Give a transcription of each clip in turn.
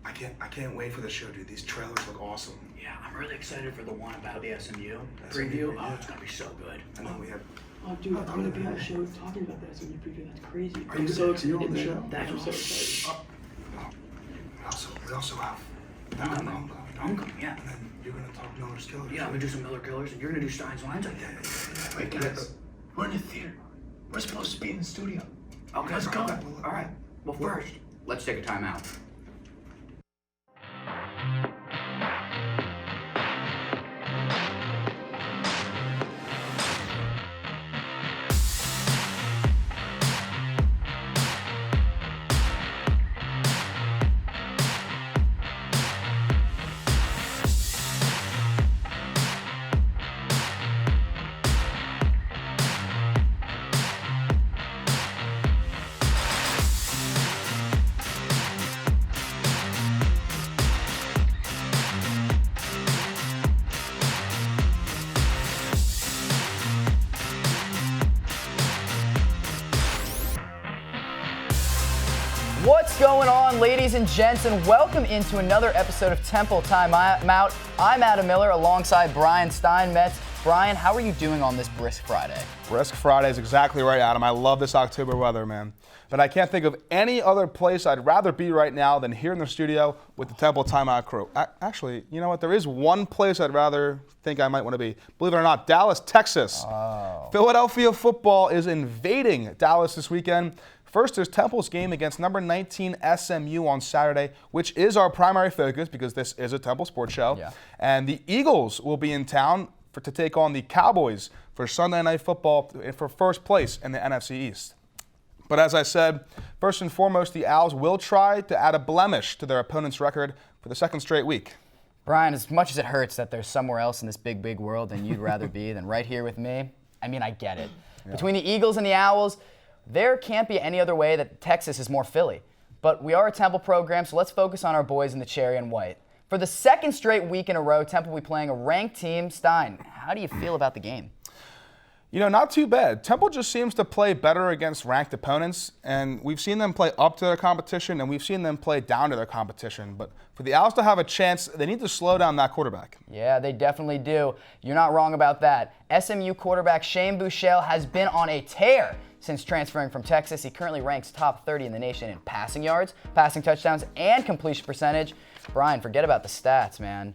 I can't wait for the show, dude. These trailers look awesome. Yeah, I'm really excited for the one about the SMU preview. Yeah. Oh, it's gonna be so good. And then we have. Oh, dude, I'm gonna be on the show talking about that SMU preview. That's crazy. Are you so excited on the show? I'm so excited. We also have Homecoming, yeah. And then you're gonna talk Miller's Killers. Yeah, I'm gonna do some Miller Killers, and you're gonna do Stein's Lines, I think. Wait, guys, we're in the theater. We're supposed to be in the studio. Okay, Let's go. All right. Well, first, let's take a timeout. What's going on, ladies and gents, and welcome into another episode of Temple Timeout. I'm Adam Miller alongside Brian Stein. Brian, how are you doing on this brisk Friday? Brisk Friday is exactly right, Adam. I love this October weather, man. But I can't think of any other place I'd rather be right now than here in the studio with the Temple Timeout crew. Actually, you know what? There is one place I'd rather think I might want to be. Believe it or not, Dallas, Texas. Oh. Philadelphia football is invading Dallas this weekend. First, there's Temple's game against number 19 SMU on Saturday, which is our primary focus because this is a Temple sports show. Yeah. And the Eagles will be in town to take on the Cowboys for Sunday Night Football for first place in the NFC East. But as I said, first and foremost, the Owls will try to add a blemish to their opponent's record for the second straight week. Brian, as much as it hurts that there's somewhere else in this big, big world than you'd rather be than right here with me, I mean, I get it. Yeah. Between the Eagles and the Owls, there can't be any other way that Texas is more Philly. But we are a Temple program, so let's focus on our boys in the cherry and white. For the second straight week in a row, Temple will be playing a ranked team. Stein, how do you feel about the game? You know, not too bad. Temple just seems to play better against ranked opponents, and we've seen them play up to their competition, and we've seen them play down to their competition. But for the Owls to have a chance, they need to slow down that quarterback. Yeah, they definitely do. You're not wrong about that. SMU quarterback Shane Buechele has been on a tear since transferring from Texas. He currently ranks top 30 in the nation in passing yards, passing touchdowns, and completion percentage. Brian, forget about the stats, man.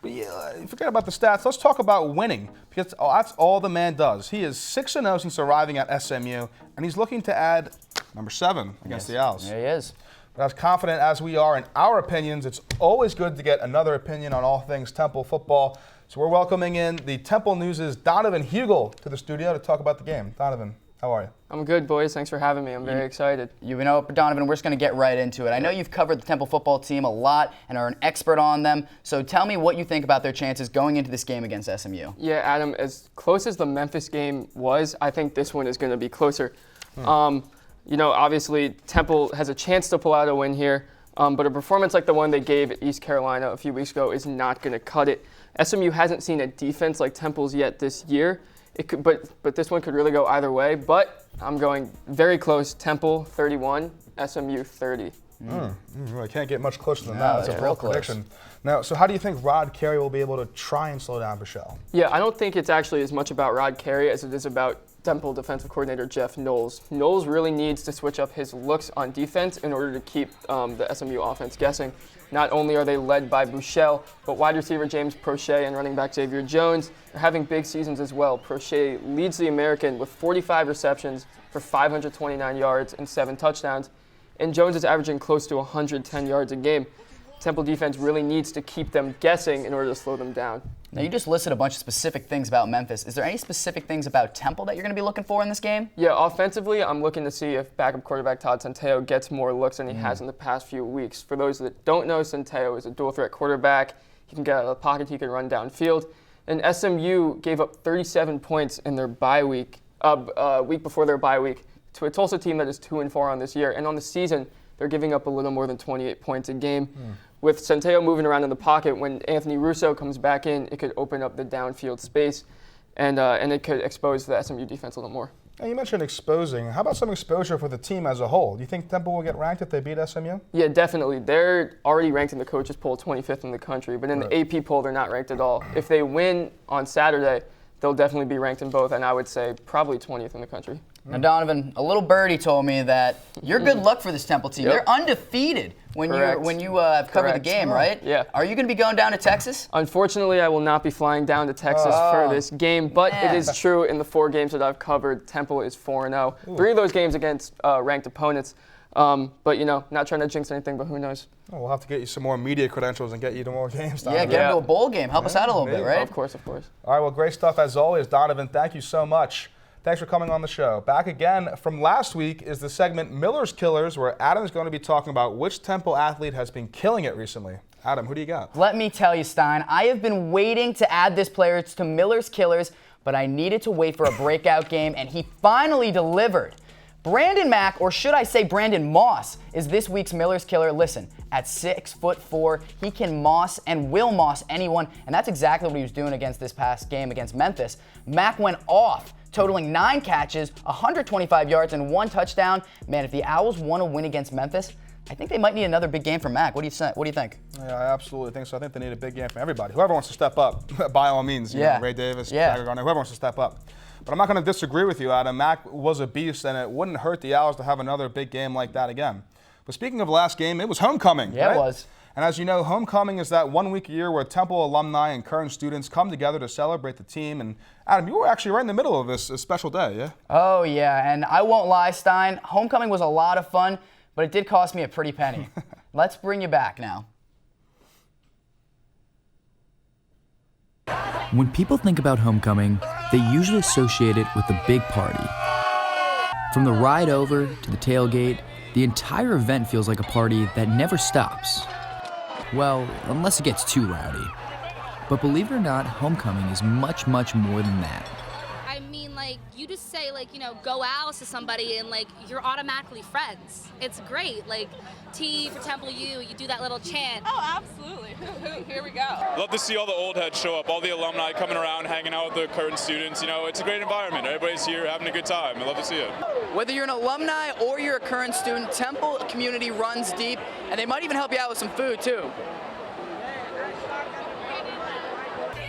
But yeah, forget about the stats. Let's talk about winning, because that's all the man does. He is 6-0 since arriving at SMU, and he's looking to add number 7 against the Owls. There he is. But as confident as we are in our opinions, it's always good to get another opinion on all things Temple football. So we're welcoming in the Temple News' Donovan Hugel to the studio to talk about the game. Donovan, how are you? I'm good, boys. Thanks for having me. I'm very excited. You know, Donovan, we're just going to get right into it. I know you've covered the Temple football team a lot and are an expert on them. So tell me what you think about their chances going into this game against SMU. Yeah, Adam, as close as the Memphis game was, I think this one is going to be closer. You know, obviously, Temple has a chance to pull out a win here, but a performance like the one they gave at East Carolina a few weeks ago is not going to cut it. SMU hasn't seen a defense like Temple's yet this year. It could, but this one could really go either way. But I'm going very close. Temple 31, SMU 30. I can't get much closer than that. That's a real bold prediction. Now, so how do you think Rod Carey will be able to try and slow down Buechele? Yeah, I don't think it's actually as much about Rod Carey as it is about Temple defensive coordinator Jeff Knowles. Knowles really needs to switch up his looks on defense in order to keep the SMU offense guessing. Not only are they led by Buechele, but wide receiver James Prochet and running back Xavier Jones are having big seasons as well. Prochet leads the American with 45 receptions for 529 yards and 7 touchdowns, and Jones is averaging close to 110 yards a game. Temple defense really needs to keep them guessing in order to slow them down. Now, you just listed a bunch of specific things about Memphis. Is there any specific things about Temple that you're going to be looking for in this game? Yeah, offensively, I'm looking to see if backup quarterback Todd Centeio gets more looks than he has in the past few weeks. For those that don't know, Centeio is a dual-threat quarterback. He can get out of the pocket, he can run downfield. And SMU gave up 37 points in their bye week, week before their bye week, to a Tulsa team that is 2-4 on this year. And on the season, they're giving up a little more than 28 points a game. With Centeio moving around in the pocket, when Anthony Russo comes back in, it could open up the downfield space, and it could expose the SMU defense a little more. And you mentioned exposing. How about some exposure for the team as a whole? Do you think Temple will get ranked if they beat SMU? Yeah, definitely. They're already ranked in the coaches poll 25th in the country, but in the AP poll, they're not ranked at all. If they win on Saturday, they'll definitely be ranked in both, and I would say probably 20th in the country. Now, Donovan, a little birdie told me that you're good luck for this Temple team. Yep. They're undefeated when you have covered the Correct. game, right? Yeah. Are you going to be going down to Texas? Unfortunately, I will not be flying down to Texas for this game, but man. it is true in the 4 games that I've covered, Temple is 4-0. 3 of those games against ranked opponents. But, not trying to jinx anything, but who knows? Oh, we'll have to get you some more media credentials and get you to more games. Yeah, get into a bowl game. Help us out a little bit, right? Of course, of course. All right, well, great stuff as always. Donovan, thank you so much. Thanks for coming on the show. Back again from last week is the segment Miller's Killers, where Adam is going to be talking about which Temple athlete has been killing it recently. Adam, who do you got? Let me tell you, Stein, I have been waiting to add this player to Miller's Killers, but I needed to wait for a breakout game, and he finally delivered. Brandon Mack, or should I say Brandon Moss, is this week's Miller's Killer. Listen, at 6'4", he can moss and will moss anyone, and that's exactly what he was doing against this past game against Memphis. Mack went off, totaling 9 catches, 125 yards, and 1 touchdown. Man, if the Owls want to win against Memphis, I think they might need another big game from Mack. What do you think? Yeah, I absolutely think so. I think they need a big game from everybody. Whoever wants to step up, by all means. You know, Ray Davis, Jagger Garner, whoever wants to step up. But I'm not going to disagree with you, Adam. Mack was a beast, and it wouldn't hurt the Owls to have another big game like that again. But speaking of last game, it was homecoming. Yeah, right? It was. And as you know, homecoming is that 1 week a year where Temple alumni and current students come together to celebrate the team. And Adam, you were actually right in the middle of this special day, yeah? Oh, yeah, and I won't lie, Stein. Homecoming was a lot of fun, but it did cost me a pretty penny. Let's bring you back now. When people think about homecoming, they usually associate it with a big party. From the ride over to the tailgate, the entire event feels like a party that never stops. Well, unless it gets too rowdy. But believe it or not, homecoming is much, much more than that. I mean, you just say, go Owls to somebody and, you're automatically friends. It's great. T for Temple U, you do that little chant. Oh, absolutely. Here we go. Love to see all the old heads show up, all the alumni coming around, hanging out with the current students. It's a great environment. Everybody's here having a good time. I love to see it. Whether you're an alumni or you're a current student, Temple community runs deep, and they might even help you out with some food, too.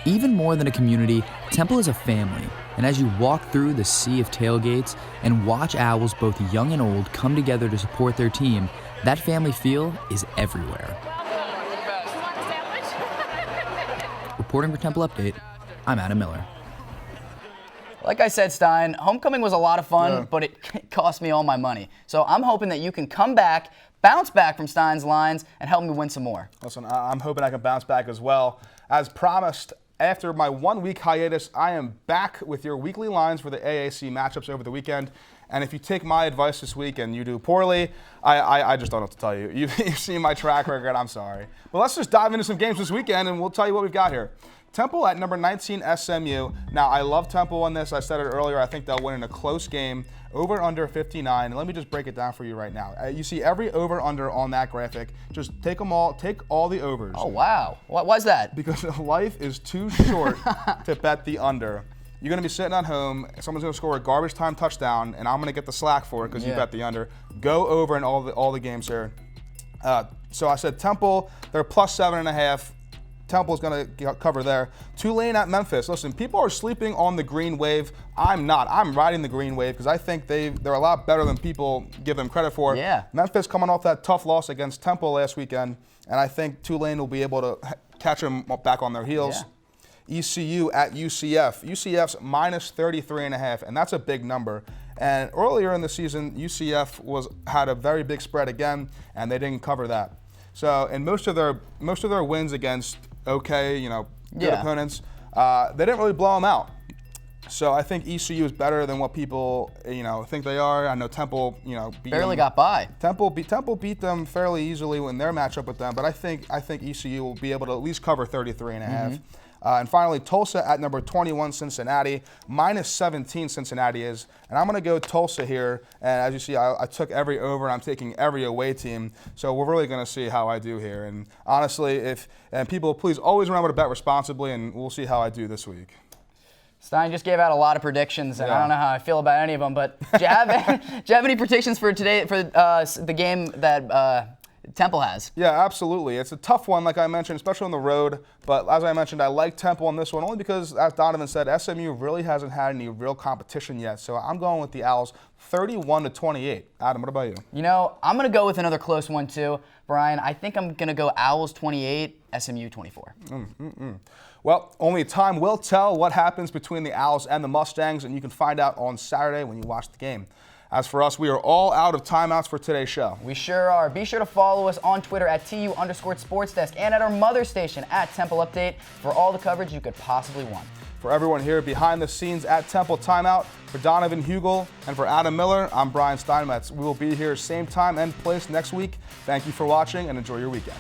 Even more than a community, Temple is a family. And as you walk through the sea of tailgates and watch Owls, both young and old, come together to support their team, that family feel is everywhere. Reporting for Temple Update, I'm Adam Miller. Like I said, Stein, homecoming was a lot of fun, but it cost me all my money. So I'm hoping that you can come back, bounce back from Stein's lines, and help me win some more. Listen, I'm hoping I can bounce back as well. As promised, after my 1 week hiatus, I am back with your weekly lines for the AAC matchups over the weekend. And if you take my advice this week and you do poorly, I just don't know what to tell you. You've seen my track record, I'm sorry. But let's just dive into some games this weekend and we'll tell you what we've got here. Temple at number 19, SMU. Now, I love Temple on this. I said it earlier. I think they'll win in a close game. Over under 59. And let me just break it down for you right now. You see every over under on that graphic. Just take them all. Take all the overs. Oh, wow. Why's that? Because life is too short to bet the under. You're going to be sitting at home. Someone's going to score a garbage time touchdown, and I'm going to get the slack for it because you bet the under. Go over in all the games here. So I said Temple. They're plus 7.5. Temple's going to cover there. Tulane at Memphis. Listen, people are sleeping on the green wave. I'm not. I'm riding the green wave because I think they're a lot better than people give them credit for. Yeah. Memphis coming off that tough loss against Temple last weekend, and I think Tulane will be able to catch them back on their heels. Yeah. ECU at UCF. UCF's minus 33.5, and that's a big number. And earlier in the season, UCF had a very big spread again, and they didn't cover that. So in most of their wins against good opponents, they didn't really blow them out. So I think ECU is better than what people think they are. I know Temple barely got by. Temple beat them fairly easily in their matchup with them, but I think ECU will be able to at least cover 33.5. And finally, Tulsa at number 21, Cincinnati. Minus 17, Cincinnati is. And I'm going to go Tulsa here. And as you see, I took every over, and I'm taking every away team. So we're really going to see how I do here. And honestly, people, please always remember to bet responsibly, and we'll see how I do this week. Stein just gave out a lot of predictions, and I don't know how I feel about any of them. But do you have any predictions for today for the game that Temple has? Yeah, absolutely. It's a tough one, like I mentioned, especially on the road. But as I mentioned, I like Temple on this one only because, as Donovan said, SMU really hasn't had any real competition yet. So I'm going with the Owls, 31-28. Adam, what about you? You know, I'm going to go with another close one too, Brian. I think I'm going to go Owls 28, SMU 24. Well, only time will tell what happens between the Owls and the Mustangs, and you can find out on Saturday when you watch the game. As for us, we are all out of timeouts for today's show. We sure are. Be sure to follow us on Twitter at @TU_SportsDesk and at our mother station at Temple Update for all the coverage you could possibly want. For everyone here behind the scenes at Temple Timeout, for Donovan Hugel and for Adam Miller, I'm Brian Steinmetz. We will be here same time and place next week. Thank you for watching and enjoy your weekend.